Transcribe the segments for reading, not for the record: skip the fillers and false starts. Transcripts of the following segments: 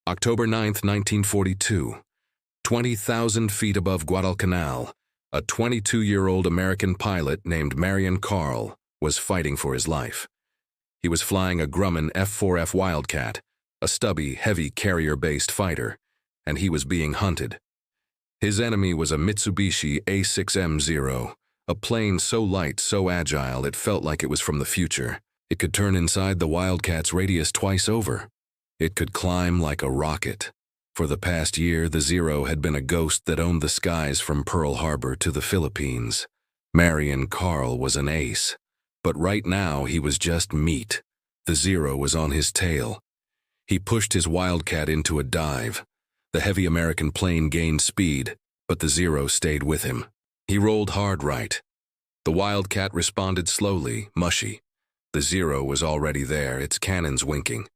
October 9, 1942. 20,000 feet above Guadalcanal, a 22-year-old American pilot named Marion Carl was fighting for his life. He was flying a Grumman F4F Wildcat, a stubby, heavy carrier-based fighter, and he was being hunted. His enemy was a Mitsubishi A6M Zero, a plane so light, so agile, it felt like it was from the future. It could turn inside the Wildcat's radius twice over. It could climb like a rocket. For the past year, the Zero had been a ghost that owned the skies from Pearl Harbor to the Philippines. Marion Carl was an ace. But right now, he was just meat. The Zero was on his tail. He pushed his Wildcat into a dive. The heavy American plane gained speed, but the Zero stayed with him. He rolled hard right. The Wildcat responded slowly, mushy. The Zero was already there, its cannons winking.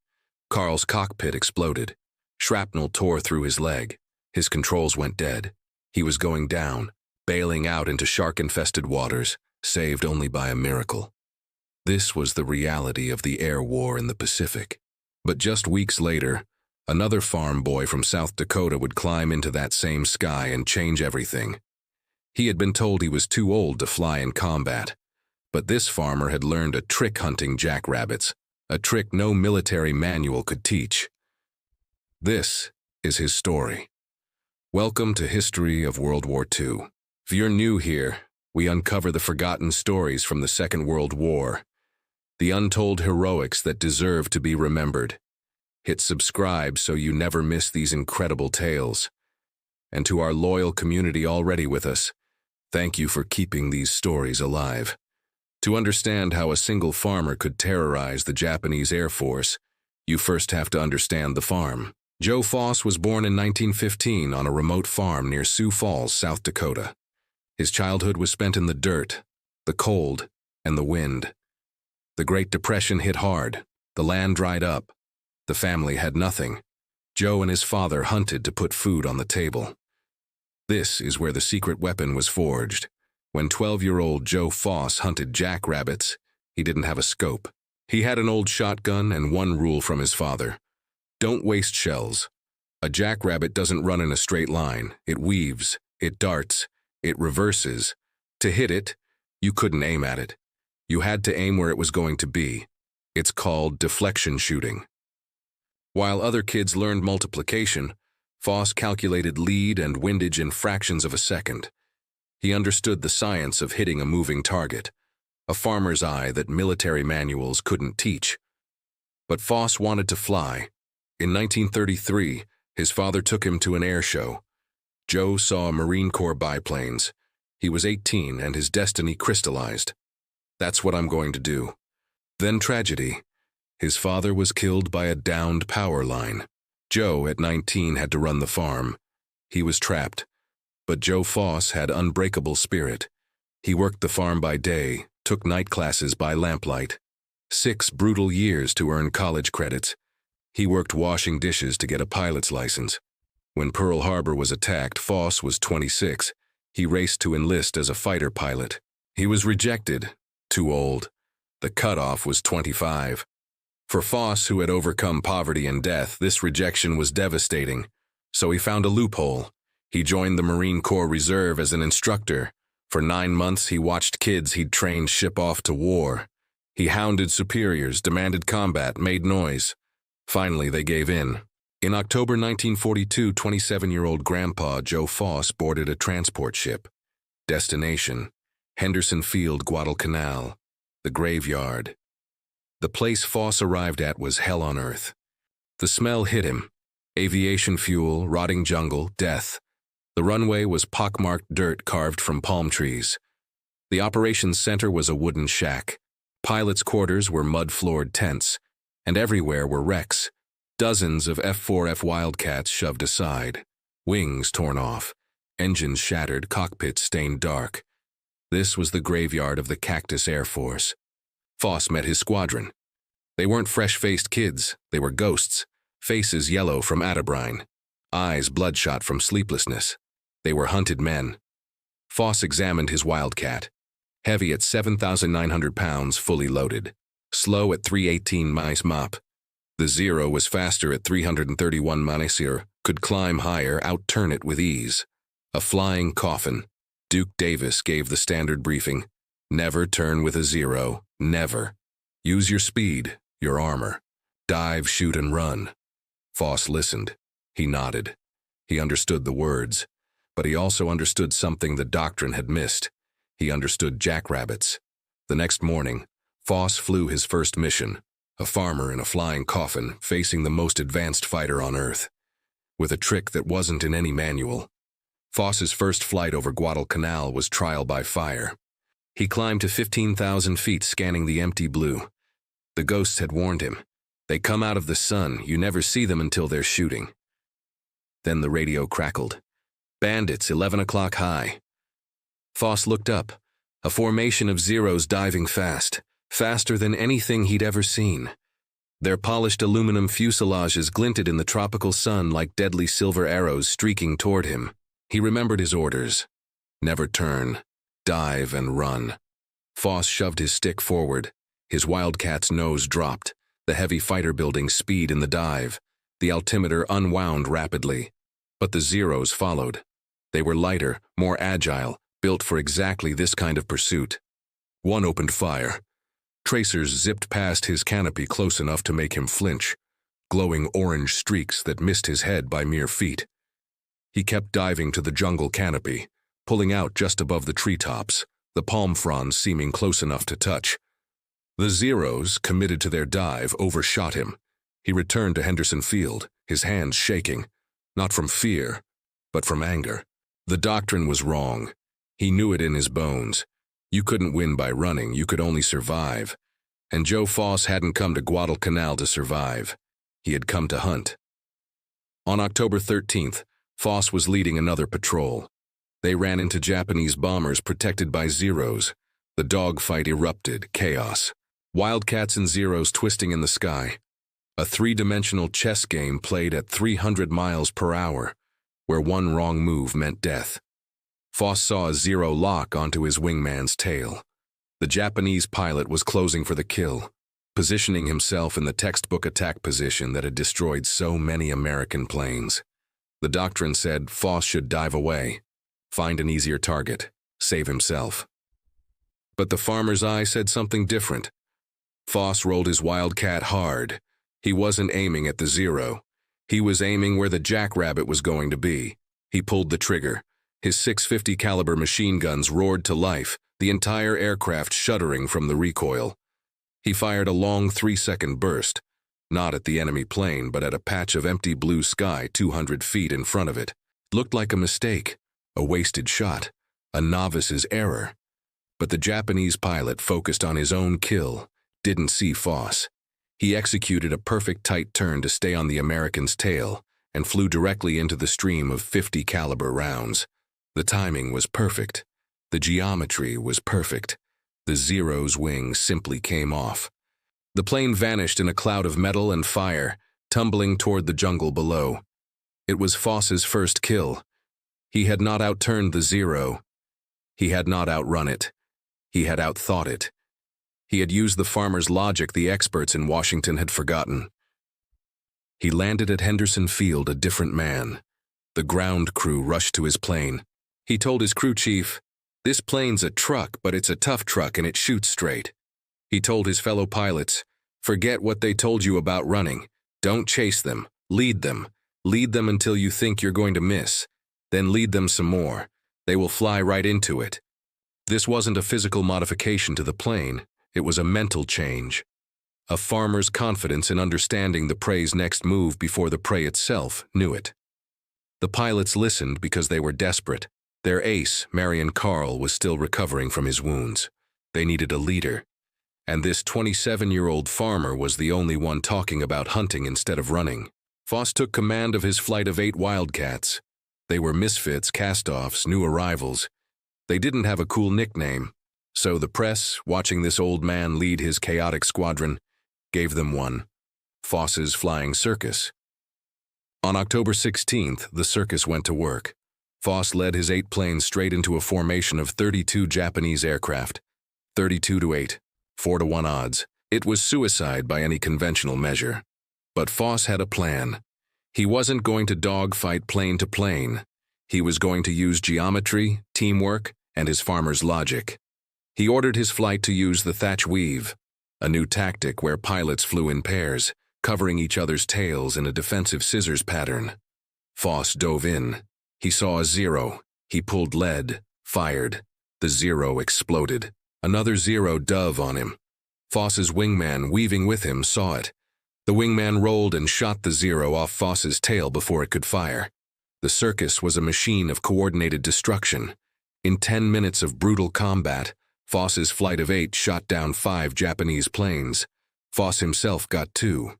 Carl's cockpit exploded. Shrapnel tore through his leg. His controls went dead. He was going down, bailing out into shark-infested waters, saved only by a miracle. This was the reality of the air war in the Pacific. But just weeks later, another farm boy from South Dakota would climb into that same sky and change everything. He had been told he was too old to fly in combat, but this farmer had learned a trick hunting jackrabbits, a trick no military manual could teach. This is his story. Welcome to History of World War II. If you're new here, we uncover the forgotten stories from the Second World War, the untold heroics that deserve to be remembered. Hit subscribe so you never miss these incredible tales. And to our loyal community already with us, thank you for keeping these stories alive. To understand how a single farmer could terrorize the Japanese Air Force, you first have to understand the farm. Joe Foss was born in 1915 on a remote farm near Sioux Falls, South Dakota. His childhood was spent in the dirt, the cold, and the wind. The Great Depression hit hard. The land dried up. The family had nothing. Joe and his father hunted to put food on the table. This is where the secret weapon was forged. When 12-year-old Joe Foss hunted jackrabbits, he didn't have a scope. He had an old shotgun and one rule from his father. Don't waste shells. A jackrabbit doesn't run in a straight line. It weaves, it darts, it reverses. To hit it, you couldn't aim at it. You had to aim where it was going to be. It's called deflection shooting. While other kids learned multiplication, Foss calculated lead and windage in fractions of a second. He understood the science of hitting a moving target, a farmer's eye that military manuals couldn't teach. But Foss wanted to fly. In 1933, his father took him to an air show. Joe saw Marine Corps biplanes. He was 18 and his destiny crystallized. That's what I'm going to do. Then tragedy. His father was killed by a downed power line. Joe, at 19, had to run the farm. He was trapped. But Joe Foss had unbreakable spirit. He worked the farm by day, took night classes by lamplight. 6 brutal years to earn college credits. He worked washing dishes to get a pilot's license. When Pearl Harbor was attacked, Foss was 26. He raced to enlist as a fighter pilot. He was rejected. Too old. The cutoff was 25. For Foss, who had overcome poverty and death, this rejection was devastating. So he found a loophole. He joined the Marine Corps Reserve as an instructor. For 9 months, he watched kids he'd trained ship off to war. He hounded superiors, demanded combat, made noise. Finally, they gave in. In October 1942, 27-year-old Grandpa Joe Foss boarded a transport ship. Destination: Henderson Field, Guadalcanal. The graveyard. The place Foss arrived at was hell on earth. The smell hit him. Aviation fuel, rotting jungle, death. The runway was pockmarked dirt carved from palm trees. The operations center was a wooden shack. Pilots' quarters were mud-floored tents, and everywhere were wrecks. Dozens of F4F Wildcats shoved aside. Wings torn off. Engines shattered, cockpits stained dark. This was the graveyard of the Cactus Air Force. Foss met his squadron. They weren't fresh-faced kids. They were ghosts. Faces yellow from atabrine. Eyes bloodshot from sleeplessness. They were hunted men. Foss examined his Wildcat. Heavy at 7,900 pounds, fully loaded. Slow at 318 miles mop. The Zero was faster at 331 miles, could climb higher, outturn it with ease. A flying coffin. Duke Davis gave the standard briefing. Never turn with a Zero, never. Use your speed, your armor. Dive, shoot, and run. Foss listened. He nodded. He understood the words, but he also understood something the doctrine had missed. He understood jackrabbits. The next morning, Foss flew his first mission, a farmer in a flying coffin facing the most advanced fighter on Earth, with a trick that wasn't in any manual. Foss's first flight over Guadalcanal was trial by fire. He climbed to 15,000 feet, scanning the empty blue. The ghosts had warned him. They come out of the sun, you never see them until they're shooting. Then the radio crackled. Bandits, 11 o'clock high. Foss looked up. A formation of Zeros diving fast, faster than anything he'd ever seen. Their polished aluminum fuselages glinted in the tropical sun like deadly silver arrows streaking toward him. He remembered his orders. Never turn, dive, and run. Foss shoved his stick forward. His Wildcat's nose dropped, the heavy fighter building speed in the dive. The altimeter unwound rapidly. But the Zeros followed. They were lighter, more agile, built for exactly this kind of pursuit. One opened fire. Tracers zipped past his canopy close enough to make him flinch, glowing orange streaks that missed his head by mere feet. He kept diving to the jungle canopy, pulling out just above the treetops, the palm fronds seeming close enough to touch. The Zeros, committed to their dive, overshot him. He returned to Henderson Field, his hands shaking, not from fear, but from anger. The doctrine was wrong. He knew it in his bones. You couldn't win by running, you could only survive. And Joe Foss hadn't come to Guadalcanal to survive. He had come to hunt. On October 13th, Foss was leading another patrol. They ran into Japanese bombers protected by Zeros. The dogfight erupted, chaos. Wildcats and Zeros twisting in the sky. A three-dimensional chess game played at 300 miles per hour, where one wrong move meant death. Foss saw a Zero lock onto his wingman's tail. The Japanese pilot was closing for the kill, positioning himself in the textbook attack position that had destroyed so many American planes. The doctrine said Foss should dive away, find an easier target, save himself. But the farmer's eye said something different. Foss rolled his Wildcat hard. He wasn't aiming at the Zero. He was aiming where the jackrabbit was going to be. He pulled the trigger. His .650 caliber machine guns roared to life, the entire aircraft shuddering from the recoil. He fired a long 3-second burst, not at the enemy plane, but at a patch of empty blue sky 200 feet in front of it. Looked like a mistake, a wasted shot, a novice's error. But the Japanese pilot, focused on his own kill, didn't see Foss. He executed a perfect tight turn to stay on the American's tail and flew directly into the stream of .50 caliber rounds. The timing was perfect. The geometry was perfect. The Zero's wing simply came off. The plane vanished in a cloud of metal and fire, tumbling toward the jungle below. It was Foss's first kill. He had not outturned the Zero. He had not outrun it. He had outthought it. He had used the farmer's logic the experts in Washington had forgotten. He landed at Henderson Field a different man. The ground crew rushed to his plane. He told his crew chief, "This plane's a truck, but it's a tough truck and it shoots straight." He told his fellow pilots, "Forget what they told you about running. Don't chase them. Lead them. Lead them until you think you're going to miss. Then lead them some more. They will fly right into it." This wasn't a physical modification to the plane. It was a mental change. A farmer's confidence in understanding the prey's next move before the prey itself knew it. The pilots listened because they were desperate. Their ace, Marion Carl, was still recovering from his wounds. They needed a leader. And this 27-year-old farmer was the only one talking about hunting instead of running. Foss took command of his flight of 8 Wildcats. They were misfits, cast-offs, new arrivals. They didn't have a cool nickname. So the press, watching this old man lead his chaotic squadron, gave them one: Foss's Flying Circus. On October 16th, the Circus went to work. Foss led his 8 planes straight into a formation of 32 Japanese aircraft. 32-8, 4-1 odds. It was suicide by any conventional measure. But Foss had a plan. He wasn't going to dogfight plane to plane. He was going to use geometry, teamwork, and his farmer's logic. He ordered his flight to use the thatch weave, a new tactic where pilots flew in pairs, covering each other's tails in a defensive scissors pattern. Foss dove in. He saw a Zero. He pulled lead, fired. The Zero exploded. Another Zero dove on him. Foss's wingman, weaving with him, saw it. The wingman rolled and shot the Zero off Foss's tail before it could fire. The Circus was a machine of coordinated destruction. In 10 minutes of brutal combat, Foss's flight of 8 shot down 5 Japanese planes. Foss himself got 2.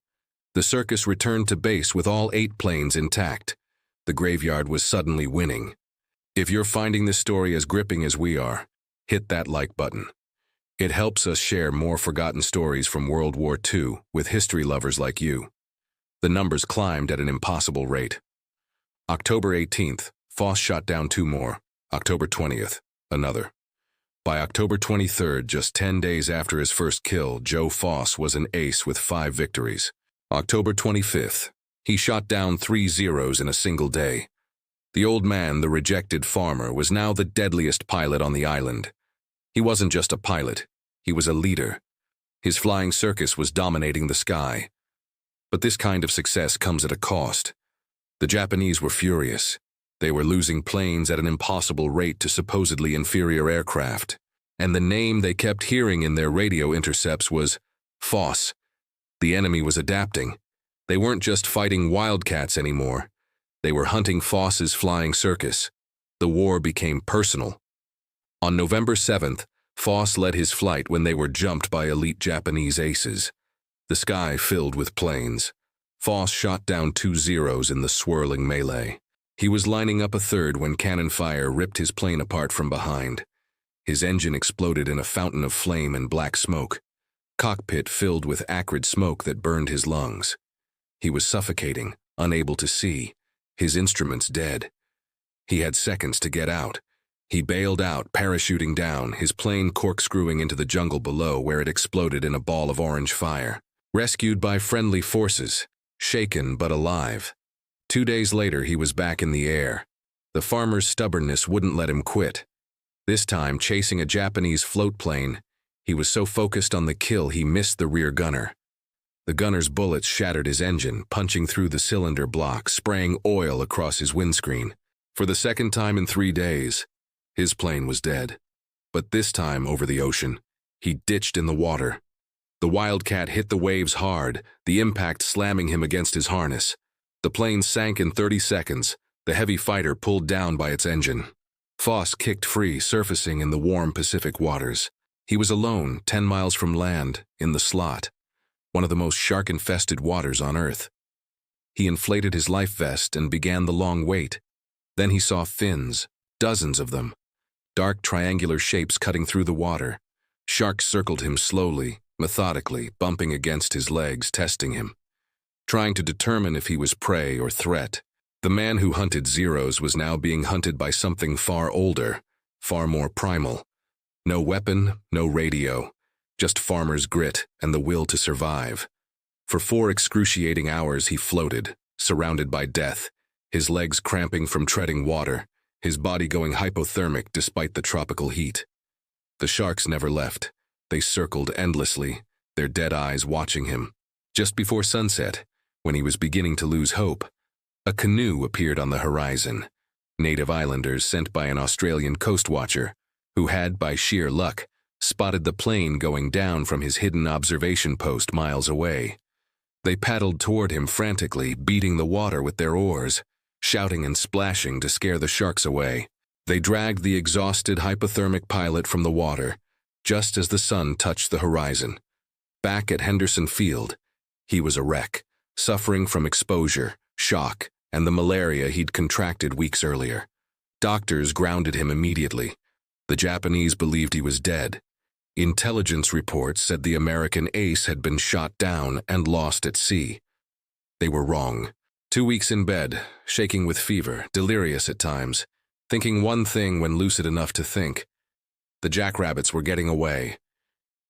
The Circus returned to base with all 8 planes intact. The graveyard was suddenly winning. If you're finding this story as gripping as we are, hit that like button. It helps us share more forgotten stories from World War II with history lovers like you. The numbers climbed at an impossible rate. October 18th, Foss shot down 2 more. October 20th, another. By October 23rd, just 10 days after his first kill, Joe Foss was an ace with 5 victories. October 25th, he shot down 3 Zeros in a single day. The old man, the rejected farmer, was now the deadliest pilot on the island. He wasn't just a pilot, he was a leader. His flying Circus was dominating the sky. But this kind of success comes at a cost. The Japanese were furious. They were losing planes at an impossible rate to supposedly inferior aircraft. And the name they kept hearing in their radio intercepts was Foss. The enemy was adapting. They weren't just fighting Wildcats anymore. They were hunting Foss's flying Circus. The war became personal. On November 7th, Foss led his flight when they were jumped by elite Japanese aces. The sky filled with planes. Foss shot down 2 Zeros in the swirling melee. He was lining up a third when cannon fire ripped his plane apart from behind. His engine exploded in a fountain of flame and black smoke. Cockpit filled with acrid smoke that burned his lungs. He was suffocating, unable to see, his instruments dead. He had seconds to get out. He bailed out, parachuting down, his plane corkscrewing into the jungle below where it exploded in a ball of orange fire. Rescued by friendly forces, shaken but alive. 2 days later, he was back in the air. The farmer's stubbornness wouldn't let him quit. This time, chasing a Japanese float plane, he was so focused on the kill he missed the rear gunner. The gunner's bullets shattered his engine, punching through the cylinder block, spraying oil across his windscreen. For the second time in 3 days, his plane was dead. But this time, over the ocean, he ditched in the water. The Wildcat hit the waves hard, the impact slamming him against his harness. The plane sank in 30 seconds, the heavy fighter pulled down by its engine. Foss kicked free, surfacing in the warm Pacific waters. He was alone, 10 miles from land, in the slot, one of the most shark-infested waters on Earth. He inflated his life vest and began the long wait. Then he saw fins, dozens of them, dark triangular shapes cutting through the water. Sharks circled him slowly, methodically, bumping against his legs, testing him, trying to determine if he was prey or threat. The man who hunted Zeros was now being hunted by something far older, far more primal. No weapon, no radio, just farmer's grit and the will to survive. For 4 excruciating hours he floated, surrounded by death, his legs cramping from treading water, his body going hypothermic despite the tropical heat. The sharks never left. They circled endlessly, their dead eyes watching him. Just before sunset, when he was beginning to lose hope, a canoe appeared on the horizon. Native islanders sent by an Australian coast watcher, who had, by sheer luck, spotted the plane going down from his hidden observation post miles away. They paddled toward him frantically, beating the water with their oars, shouting and splashing to scare the sharks away. They dragged the exhausted hypothermic pilot from the water, just as the sun touched the horizon. Back at Henderson Field, he was a wreck, suffering from exposure, shock, and the malaria he'd contracted weeks earlier. Doctors grounded him immediately. The Japanese believed he was dead. Intelligence reports said the American ace had been shot down and lost at sea. They were wrong. 2 weeks in bed, shaking with fever, delirious at times, thinking one thing when lucid enough to think. The jackrabbits were getting away.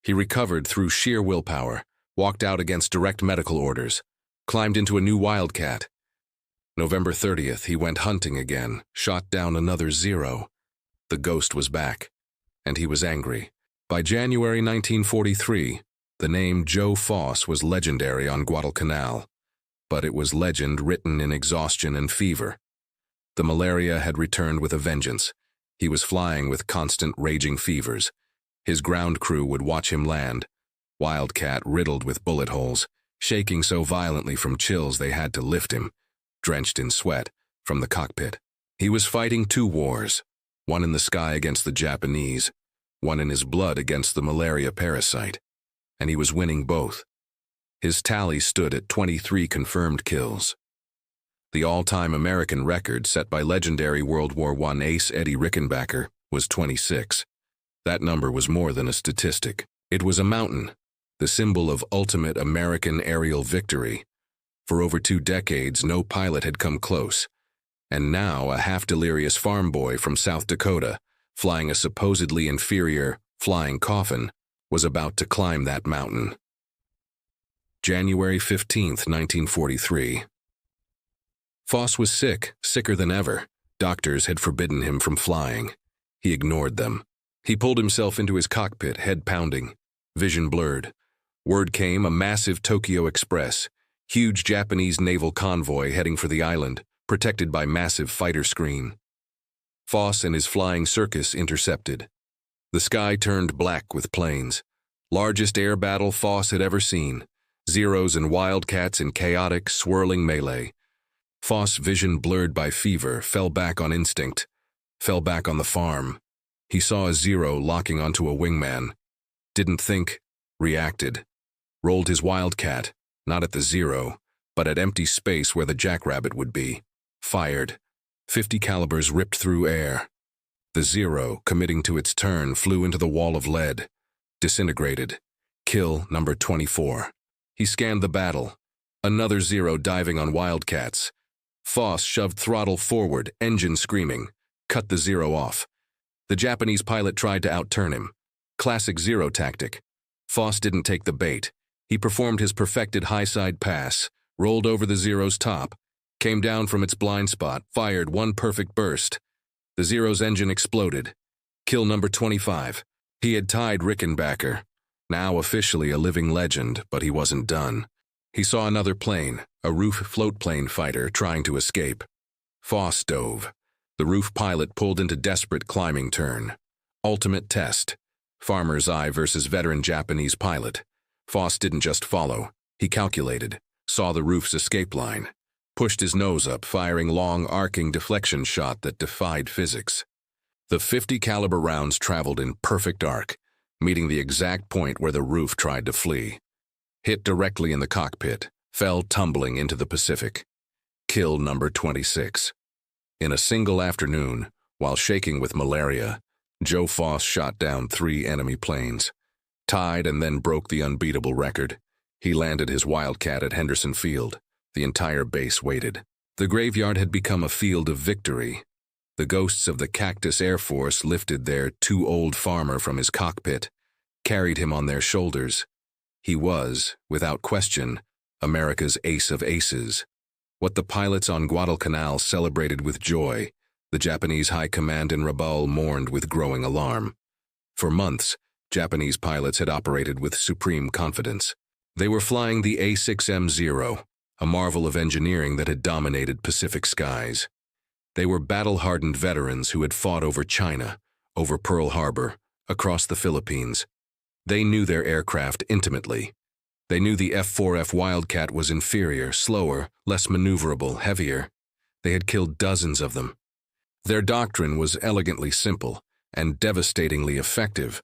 He recovered through sheer willpower, walked out against direct medical orders, climbed into a new Wildcat. November 30th, he went hunting again, shot down another Zero. The ghost was back, and he was angry. By January 1943, the name Joe Foss was legendary on Guadalcanal, but it was legend written in exhaustion and fever. The malaria had returned with a vengeance. He was flying with constant raging fevers. His ground crew would watch him land, Wildcat riddled with bullet holes, shaking so violently from chills they had to lift him, drenched in sweat, from the cockpit. He was fighting two wars, one in the sky against the Japanese, one in his blood against the malaria parasite, and he was winning both. His tally stood at 23 confirmed kills. The all-time American record set by legendary World War I ace Eddie Rickenbacker was 26. That number was more than a statistic. It was a mountain, the symbol of ultimate American aerial victory. For over 2 decades, no pilot had come close, and now a half-delirious farm boy from South Dakota, flying a supposedly inferior flying coffin, was about to climb that mountain. January 15, 1943. Foss was sick, sicker than ever. Doctors had forbidden him from flying. He ignored them. He pulled himself into his cockpit, head pounding, vision blurred. Word came, a massive Tokyo Express, huge Japanese naval convoy heading for the island, protected by massive fighter screen. Foss and his flying Circus intercepted. The sky turned black with planes. Largest air battle Foss had ever seen. Zeros and Wildcats in chaotic, swirling melee. Foss, vision blurred by fever, fell back on instinct, fell back on the farm. He saw a Zero locking onto a wingman. Didn't think, reacted. Rolled his Wildcat, not at the Zero, but at empty space where the jackrabbit would be. Fired. 50 calibers ripped through air. The Zero, committing to its turn, flew into the wall of lead. Disintegrated. Kill number 24. He scanned the battle. Another Zero diving on Wildcats. Foss shoved throttle forward, engine screaming. Cut the Zero off. The Japanese pilot tried to outturn him. Classic Zero tactic. Foss didn't take the bait. He performed his perfected high-side pass, rolled over the Zero's top, came down from its blind spot, fired one perfect burst. The Zero's engine exploded. Kill number 25. He had tied Rickenbacker, now officially a living legend, but he wasn't done. He saw another plane, a roof float plane fighter, trying to escape. Foss dove. The roof pilot pulled into desperate climbing turn. Ultimate test. Farmer's eye versus veteran Japanese pilot. Foss didn't just follow. He calculated, saw the roof's escape line, pushed his nose up, firing long, arcing deflection shot that defied physics. The 50 caliber rounds traveled in perfect arc, meeting the exact point where the roof tried to flee. Hit directly in the cockpit, fell tumbling into the Pacific. Kill number 26. In a single afternoon, while shaking with malaria, Joe Foss shot down 3 enemy planes. Tied and then broke the unbeatable record. He landed his Wildcat at Henderson Field. The entire base waited. The graveyard had become a field of victory. The ghosts of the Cactus Air Force lifted their too-old farmer from his cockpit, carried him on their shoulders. He was, without question, America's ace of aces. What the pilots on Guadalcanal celebrated with joy, the Japanese high command in Rabaul mourned with growing alarm. For months, Japanese pilots had operated with supreme confidence. They were flying the A6M Zero, a marvel of engineering that had dominated Pacific skies. They were battle-hardened veterans who had fought over China, over Pearl Harbor, across the Philippines. They knew their aircraft intimately. They knew the F4F Wildcat was inferior, slower, less maneuverable, heavier. They had killed dozens of them. Their doctrine was elegantly simple and devastatingly effective.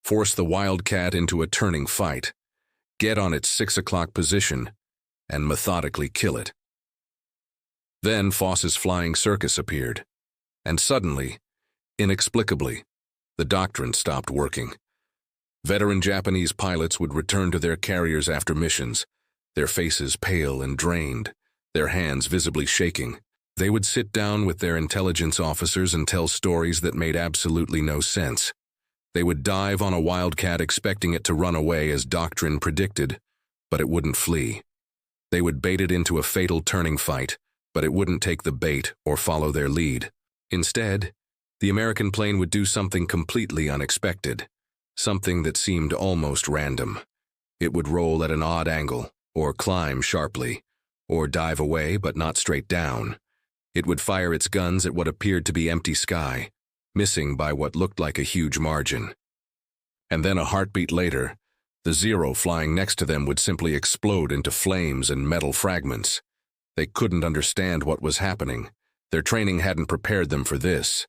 Force the Wildcat into a turning fight, get on its 6 o'clock position, and methodically kill it. Then Foss's flying Circus appeared, and suddenly, inexplicably, the doctrine stopped working. Veteran Japanese pilots would return to their carriers after missions, their faces pale and drained, their hands visibly shaking. They would sit down with their intelligence officers and tell stories that made absolutely no sense. They would dive on a Wildcat expecting it to run away as doctrine predicted, but it wouldn't flee. They would bait it into a fatal turning fight, but it wouldn't take the bait or follow their lead. Instead, the American plane would do something completely unexpected, something that seemed almost random. It would roll at an odd angle, or climb sharply, or dive away but not straight down. It would fire its guns at what appeared to be empty sky, missing by what looked like a huge margin. And then a heartbeat later, the Zero flying next to them would simply explode into flames and metal fragments. They couldn't understand what was happening. Their training hadn't prepared them for this.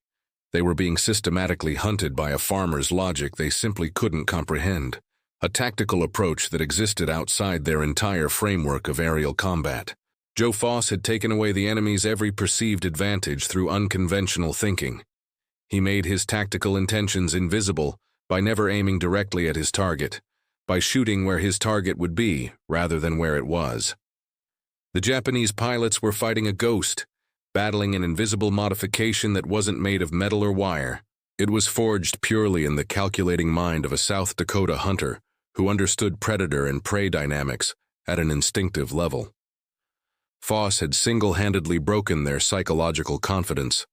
They were being systematically hunted by a farmer's logic they simply couldn't comprehend, a tactical approach that existed outside their entire framework of aerial combat. Joe Foss had taken away the enemy's every perceived advantage through unconventional thinking. He made his tactical intentions invisible by never aiming directly at his target, by shooting where his target would be rather than where it was. The Japanese pilots were fighting a ghost, battling an invisible modification that wasn't made of metal or wire. It was forged purely in the calculating mind of a South Dakota hunter who understood predator and prey dynamics at an instinctive level. Foss had single-handedly broken their psychological confidence.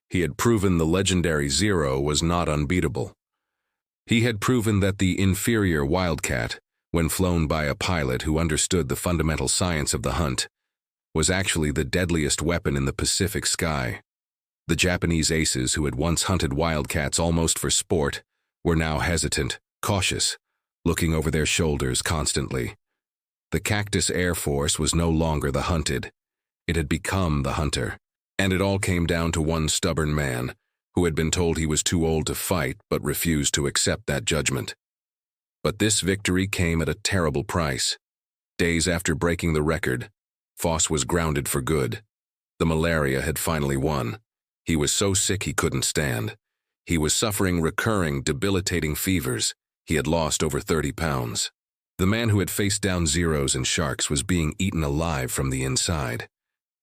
He had proven the legendary Zero was not unbeatable. He had proven that the inferior Wildcat, when flown by a pilot who understood the fundamental science of the hunt, was actually the deadliest weapon in the Pacific sky. The Japanese aces who had once hunted wildcats almost for sport were now hesitant, cautious, looking over their shoulders constantly. The Cactus Air Force was no longer the hunted. It had become the hunter. And it all came down to one stubborn man who had been told he was too old to fight but refused to accept that judgment. But this victory came at a terrible price. Days after breaking the record, Foss was grounded for good. The malaria had finally won. He was so sick he couldn't stand. He was suffering recurring, debilitating fevers. He had lost over 30 pounds. The man who had faced down Zeros and sharks was being eaten alive from the inside.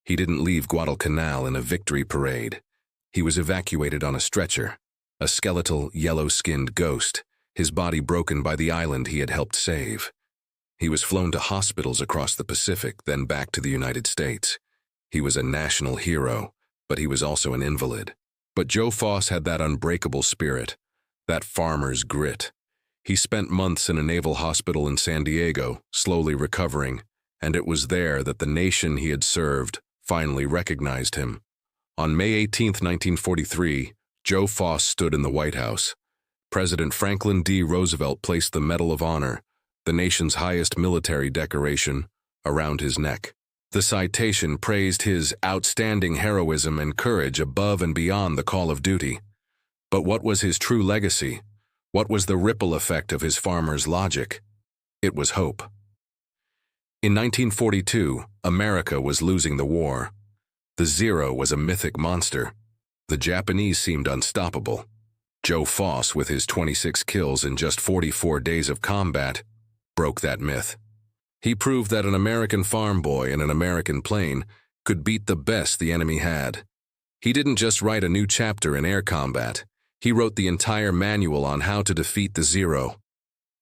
He didn't leave Guadalcanal in a victory parade. He was evacuated on a stretcher, a skeletal, yellow-skinned ghost, his body broken by the island he had helped save. He was flown to hospitals across the Pacific, then back to the United States. He was a national hero, but he was also an invalid. But Joe Foss had that unbreakable spirit, that farmer's grit. He spent months in a naval hospital in San Diego, slowly recovering, and it was there that the nation he had served finally recognized him. On May 18, 1943, Joe Foss stood in the White House. President Franklin D. Roosevelt placed the Medal of Honor, the nation's highest military decoration, around his neck. The citation praised his outstanding heroism and courage above and beyond the call of duty. But what was his true legacy? What was the ripple effect of his farmer's logic? It was hope. In 1942, America was losing the war. The Zero was a mythic monster. The Japanese seemed unstoppable. Joe Foss, with his 26 kills in just 44 days of combat, broke that myth. He proved that an American farm boy in an American plane could beat the best the enemy had. He didn't just write a new chapter in air combat. He wrote the entire manual on how to defeat the Zero.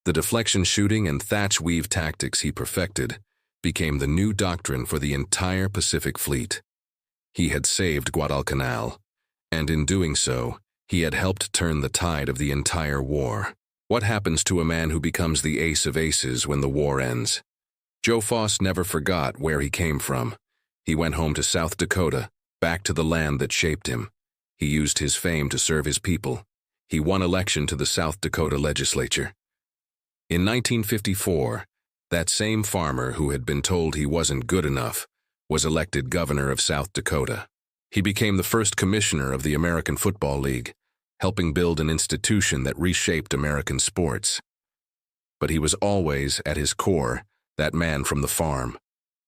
The deflection shooting and thatch weave tactics he perfected became the new doctrine for the entire Pacific Fleet. He had saved Guadalcanal, and in doing so, he had helped turn the tide of the entire war. What happens to a man who becomes the ace of aces when the war ends? Joe Foss never forgot where he came from. He went home to South Dakota, back to the land that shaped him. He used his fame to serve his people. He won election to the South Dakota legislature. In 1954, that same farmer who had been told he wasn't good enough was elected governor of South Dakota. He became the first commissioner of the American Football League, helping build an institution that reshaped American sports. But he was always, at his core, that man from the farm,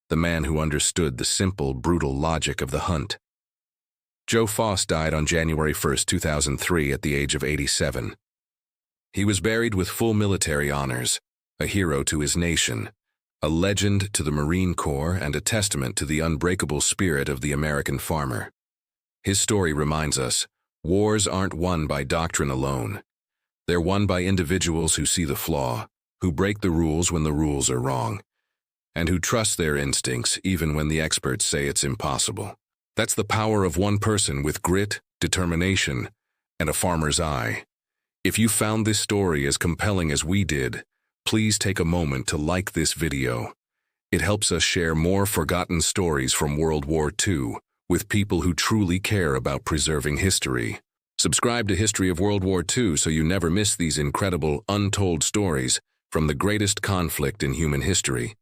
the man who understood the simple, brutal logic of the hunt. Joe Foss died on January 1, 2003 at the age of 87. He was buried with full military honors, a hero to his nation, a legend to the Marine Corps, and a testament to the unbreakable spirit of the American farmer. His story reminds us, wars aren't won by doctrine alone. They're won by individuals who see the flaw, who break the rules when the rules are wrong, and who trust their instincts even when the experts say it's impossible. That's the power of one person with grit, determination, and a farmer's eye. If you found this story as compelling as we did, please take a moment to like this video. It helps us share more forgotten stories from World War II with people who truly care about preserving history. Subscribe to History of World War II so you never miss these incredible, untold stories from the greatest conflict in human history.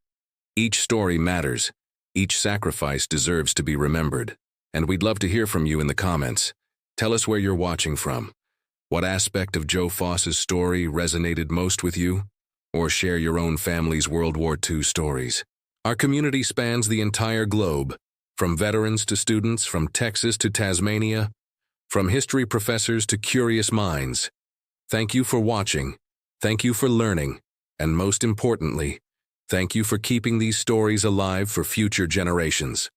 Each story matters. Each sacrifice deserves to be remembered. And we'd love to hear from you in the comments. Tell us where you're watching from. What aspect of Joe Foss's story resonated most with you? Or share your own family's World War II stories. Our community spans the entire globe, from veterans to students, from Texas to Tasmania, from history professors to curious minds. Thank you for watching. Thank you for learning. And most importantly, thank you for keeping these stories alive for future generations.